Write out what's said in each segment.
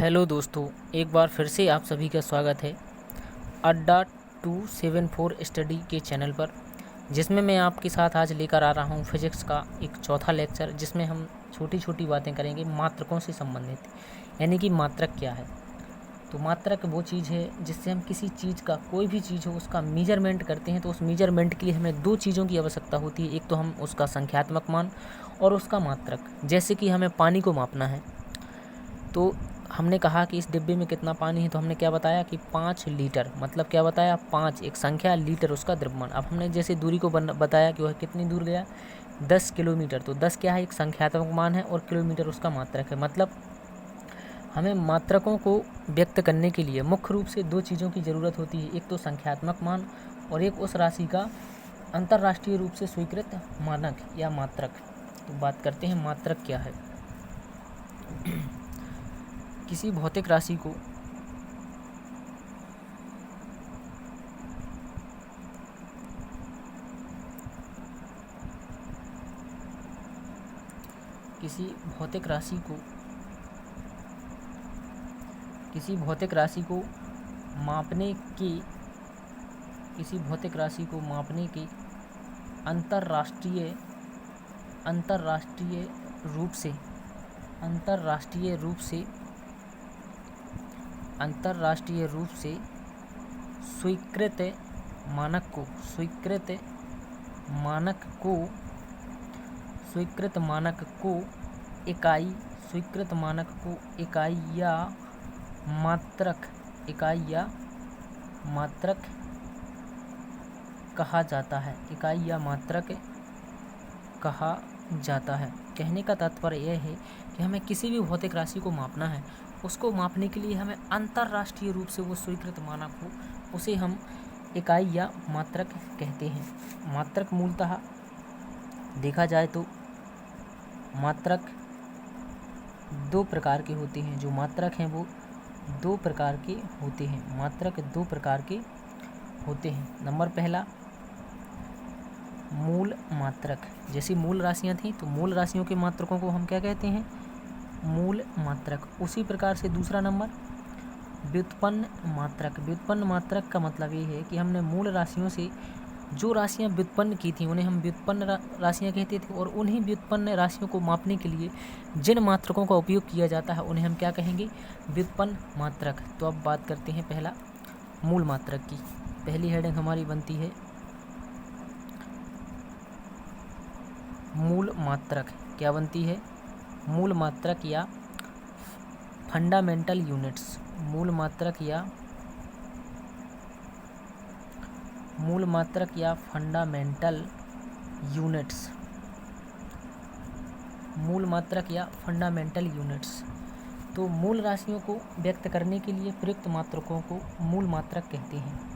Hello दोस्तों, एक बार फिर से आप सभी का स्वागत है अड्डा 274 स्टडी के चैनल पर, जिसमें मैं आपके साथ आज लेकर आ रहा हूं फिजिक्स का एक चौथा लेक्चर, जिसमें हम छोटी छोटी बातें करेंगे मात्रकों से संबंधित, यानी कि मात्रक क्या है। तो मात्रक वो चीज़ है जिससे हम किसी चीज़ का, कोई भी चीज़ हो, उसका मीजरमेंट करते हैं। तो उस मीजरमेंट के लिए हमें दो चीज़ों की आवश्यकता होती है, एक तो हम उसका संख्यात्मक मान और उसका मात्रक। जैसे कि हमें पानी को मापना है, तो हमने कहा कि इस डिब्बे में कितना पानी है, तो हमने क्या बताया कि 5 लीटर, मतलब क्या बताया 5 एक संख्या, लीटर उसका द्रव्यमान। अब हमने जैसे दूरी को बताया कि वह कितनी दूर गया, 10 किलोमीटर। तो 10 क्या है, एक संख्यात्मक मान है, और किलोमीटर उसका मात्रक है। मतलब हमें मात्रकों को व्यक्त करने के लिए मुख्य रूप से दो चीज़ों की ज़रूरत होती है, एक तो संख्यात्मक मान और एक उस राशि का अंतर्राष्ट्रीय रूप से स्वीकृत मानक या मात्रक। तो बात करते हैं मात्रक क्या है। किसी भौतिक राशि को किसी भौतिक राशि को मापने के अंतर्राष्ट्रीय रूप से स्वीकृत मानक को मात्रक कहा जाता है। कहने का तात्पर्य यह है कि हमें किसी भी भौतिक राशि को मापना है, उसको मापने के लिए हमें अंतर्राष्ट्रीय रूप से वो स्वीकृत मानक हो, उसे हम इकाई या मात्रक कहते हैं। मात्रक मूलतः देखा जाए तो मात्रक दो प्रकार के होते हैं। जो मात्रक हैं वो दो प्रकार के होते हैं। नंबर पहला, मूल मात्रक। जैसे मूल राशियां थी, तो मूल राशियों के मात्रकों को हम क्या कहते हैं, मूल मात्रक। उसी प्रकार से दूसरा नंबर, व्युत्पन्न मात्रक। व्युत्पन्न मात्रक का मतलब ये है कि हमने मूल राशियों से जो राशियां व्युत्पन्न की थी उन्हें हम व्युत्पन्न राशियां कहते थे, और उन्हीं व्युत्पन्न राशियों को मापने के लिए जिन मात्रकों का उपयोग किया जाता है उन्हें हम क्या कहेंगे, व्युत्पन्न मात्रक। तो अब बात करते हैं पहला मूल मात्रक की। पहली हेडिंग हमारी बनती है मूल मात्रक। क्या बनती है, मूल मात्रक या फंडामेंटल यूनिट्स। मूल मात्रक या फंडामेंटल यूनिट्स। तो मूल राशियों को व्यक्त करने के लिए प्रयुक्त मात्रकों को मूल मात्रक कहते हैं।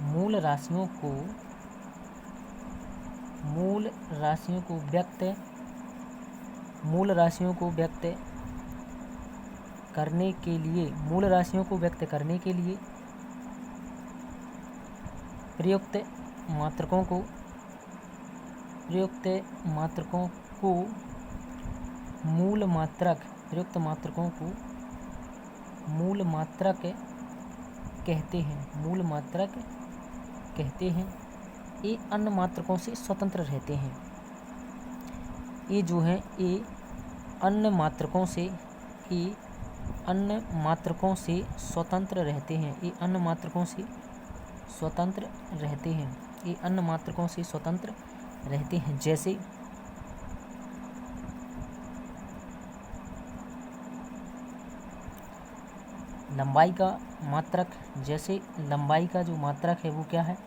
मूल राशियों को व्यक्त करने के लिए प्रयुक्त मात्रकों को मूल मात्रक कहते हैं। ये अन्य मात्रकों से स्वतंत्र रहते हैं। ये जो हैं ये अन्य मात्रकों से स्वतंत्र रहते हैं। ये अन्य मात्रकों से स्वतंत्र रहते हैं। जैसे लंबाई का मात्रक। जैसे लंबाई का जो मात्रक है वो क्या है,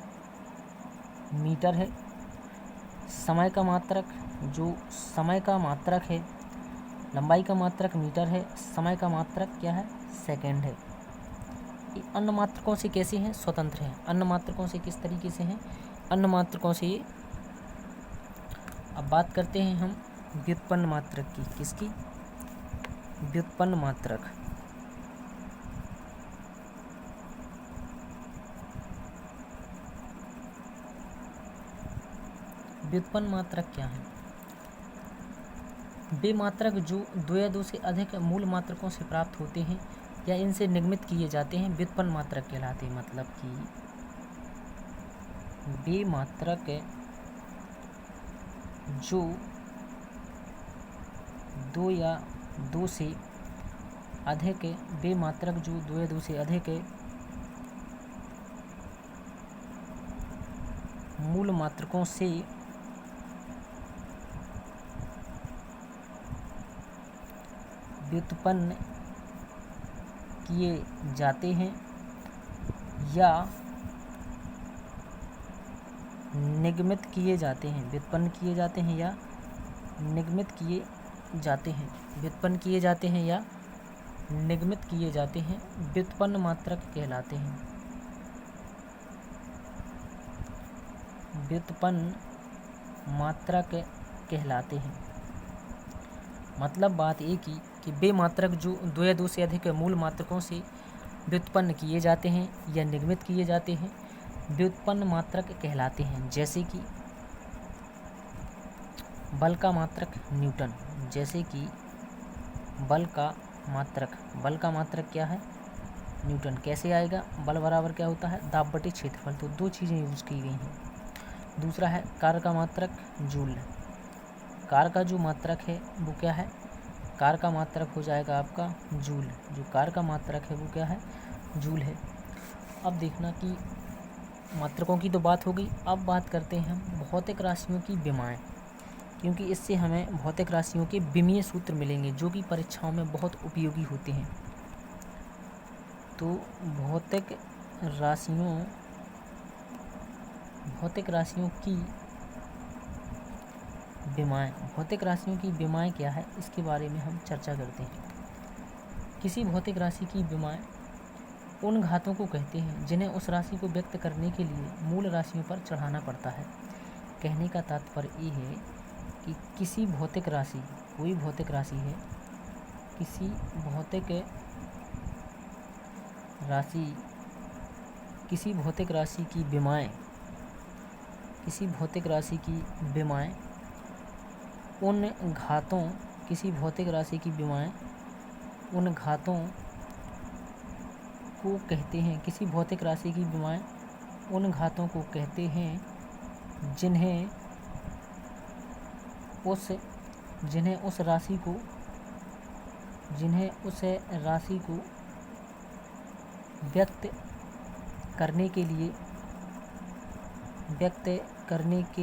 मीटर है। समय का मात्रक, जो समय का मात्रक है, लंबाई का मात्रक मीटर है, समय का मात्रक क्या है, सेकंड है। ये अन्य मात्रकों से कैसे हैं, स्वतंत्र हैं। अन्य मात्रकों से किस तरीके से हैं, अन्य मात्रकों से ये। अब बात करते हैं हम व्युत्पन्न मात्रक की। किसकी, व्युत्पन्न मात्रक। व्युत्पन्न मात्रक क्या है? बेमात्रक जो दो या दो से अधिक मूल मात्रकों से प्राप्त होते हैं या इनसे निगमित किए जाते हैं व्युत्पन्न मात्रक कहलाते हैं। मतलब कि बेमात्रक जो दो या दो से अधिक बेमात्रक जो दो या दो से अधिक मूल मात्रकों से व्युत्पन्न किए जाते हैं या निगमित किए जाते हैं। व्युत्पन्न किए जाते हैं या निगमित किए जाते हैं। व्युत्पन्न किए जाते हैं या निगमित किए जाते हैं व्युत्पन्न मात्रक कहलाते हैं। व्युत्पन्न मात्रक कहलाते हैं। मतलब बात एक ही कि बेमात्रक जो दो या दो से अधिक मूल मात्रकों से व्युत्पन्न किए जाते हैं या निगमित किए जाते हैं व्युत्पन्न मात्रक कहलाते हैं। जैसे कि बल का मात्रक न्यूटन, जैसे कि बल का मात्रक क्या है? न्यूटन। कैसे आएगा? बल बराबर क्या होता है? दाब बटे क्षेत्रफल। तो दो चीज़ें यूज की गई हैं। दूसरा है कार्य का मात्रक जूल। कार्य का जो मात्रक है वो क्या है? कार्य का मात्रक हो जाएगा आपका जूल। जो कार्य का मात्रक है वो क्या है? जूल है। अब देखना कि मात्रकों की तो बात हो गई। अब बात करते हैं हम भौतिक राशियों की विमाएं, क्योंकि इससे हमें भौतिक राशियों के विमीय सूत्र मिलेंगे जो कि परीक्षाओं में बहुत उपयोगी होते हैं। तो भौतिक राशियों की विमाएं। भौतिक राशियों की विमाएं क्या है इसके बारे में हम चर्चा करते हैं। किसी भौतिक राशि की विमाएं उन घातों को कहते हैं जिन्हें उस राशि को व्यक्त करने के लिए मूल राशियों पर चढ़ाना पड़ता है। कहने का तात्पर्य ये है कि किसी भौतिक राशि, कोई भौतिक राशि है, किसी भौतिक राशि की विमाएं, किसी भौतिक राशि की विमाएं उन घातों, किसी भौतिक राशि की विमाएं उन घातों को कहते हैं, किसी भौतिक राशि की विमाएं उन घातों को कहते हैं जिन्हें उस राशि को व्यक्त करने के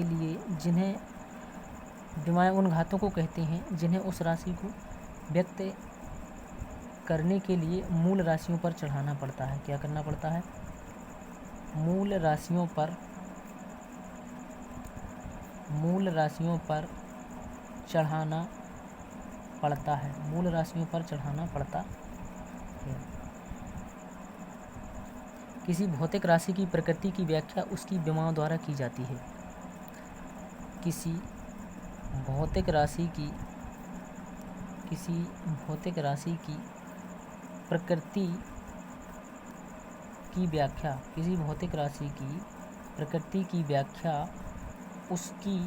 लिए जिन्हें विमाएं उन घातों को कहते हैं जिन्हें उस राशि को व्यक्त करने के लिए मूल राशियों पर चढ़ाना पड़ता है। क्या करना पड़ता है? मूल राशियों पर चढ़ाना पड़ता है। मूल राशियों पर चढ़ाना पड़ता है। किसी भौतिक राशि की प्रकृति की व्याख्या उसकी विमाओं द्वारा की जाती है। किसी भौतिक राशि की प्रकृति की व्याख्या उसकी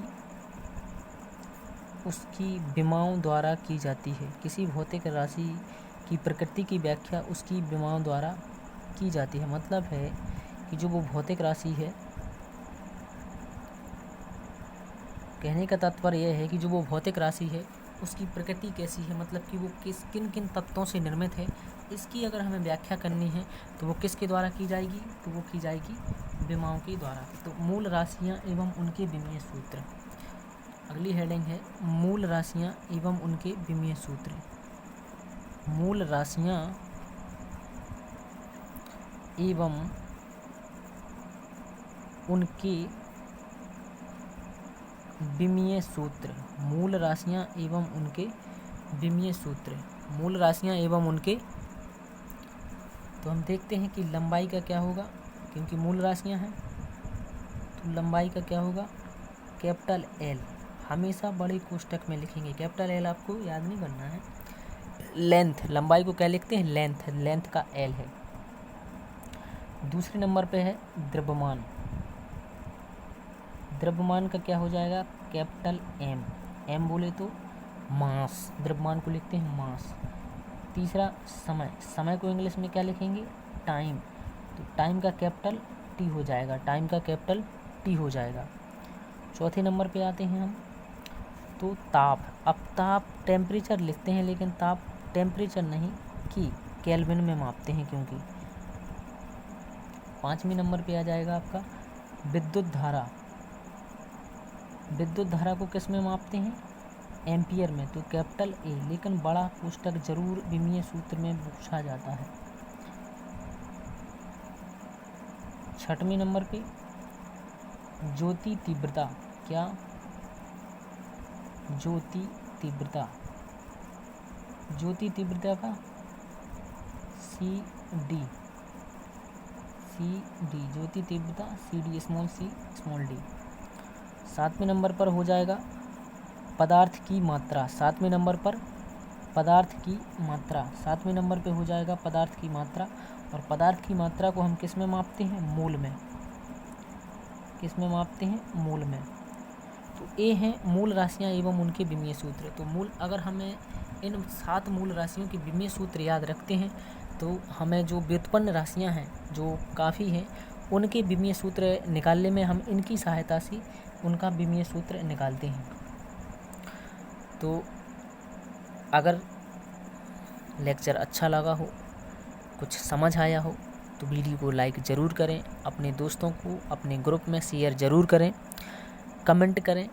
विमाओं द्वारा की जाती है। किसी भौतिक राशि की प्रकृति की व्याख्या उसकी विमाओं द्वारा की जाती है। मतलब है कि जो वो भौतिक राशि है, कहने का तात्पर्य यह है कि जो वो भौतिक राशि है उसकी प्रकृति कैसी है, मतलब कि वो किन किन तत्वों से निर्मित है, इसकी अगर हमें व्याख्या करनी है तो वो किसके द्वारा की जाएगी? तो वो की जाएगी विमाओं के द्वारा। तो मूल राशियाँ एवं उनके विमीय सूत्र। अगली हेडिंग है मूल राशियाँ एवं उनके विमीय सूत्र। मूल राशियाँ एवं उनके विमीय सूत्र। मूल राशियाँ एवं उनके विमीय सूत्र। मूल राशियाँ एवं उनके, तो हम देखते हैं कि लंबाई का क्या होगा, क्योंकि मूल राशियाँ हैं तो लंबाई का क्या होगा? Capital L. हमेशा बड़े कोष्टक में लिखेंगे, कैपिटल एल आपको याद नहीं करना है। लेंथ, लंबाई को क्या लिखते हैं? लेंथ। लेंथ का एल है। दूसरे नंबर पे है द्रव्यमान। द्रव्यमान का क्या हो जाएगा? Capital M. एम बोले तो मास, द्रव्यमान को लिखते हैं मास। तीसरा समय, समय को इंग्लिश में क्या लिखेंगे, टाइम, तो टाइम का कैपिटल टी हो जाएगा, टाइम का कैपिटल टी हो जाएगा। चौथे नंबर पे आते हैं हम, तो ताप। अब ताप टेम्परेचर लिखते हैं, लेकिन ताप टेम्परेचर नहीं कि केल्विन में मापते हैं क्योंकि। पाँचवें नंबर पे आ जाएगा आपका विद्युत धारा। विद्युत धारा को किस में मापते हैं, एम्पियर में, तो कैपिटल ए, लेकिन बड़ा पुस्तक जरूर विमीय सूत्र में पूछा जाता है। छठवें नंबर पे ज्योति तीव्रता, क्या, ज्योति तीव्रता, ज्योति तीव्रता का सी डी, ज्योति तीव्रता C D, small C small D. सातवें नंबर पर हो जाएगा पदार्थ की मात्रा। सातवें नंबर पर पदार्थ की मात्रा, सातवें नंबर पे हो जाएगा पदार्थ की मात्रा। और पदार्थ की मात्रा को हम किस में मापते हैं, मोल में। किस में मापते हैं, मोल में। तो ये हैं मूल राशियाँ एवं उनके विमीय सूत्र। तो मूल, अगर हमें इन 7 मूल राशियों के विमीय सूत्र याद रखते हैं तो हमें जो व्युत्पन्न राशियाँ हैं जो काफ़ी हैं, उनके विमीय सूत्र निकालने में हम इनकी सहायता से उनका विमीय सूत्र निकालते हैं। तो अगर लेक्चर अच्छा लगा हो, कुछ समझ आया हो, तो वीडियो को लाइक ज़रूर करें, अपने दोस्तों को अपने ग्रुप में शेयर ज़रूर करें, कमेंट करें,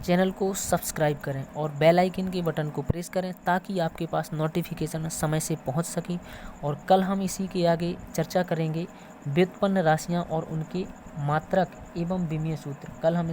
चैनल को सब्सक्राइब करें और बेल आइकन के बटन को प्रेस करें ताकि आपके पास नोटिफिकेशन समय से पहुंच सके। और कल हम इसी के आगे चर्चा करेंगे व्युत्पन्न राशियां और उनके मात्रक एवं विमीय सूत्र। कल हम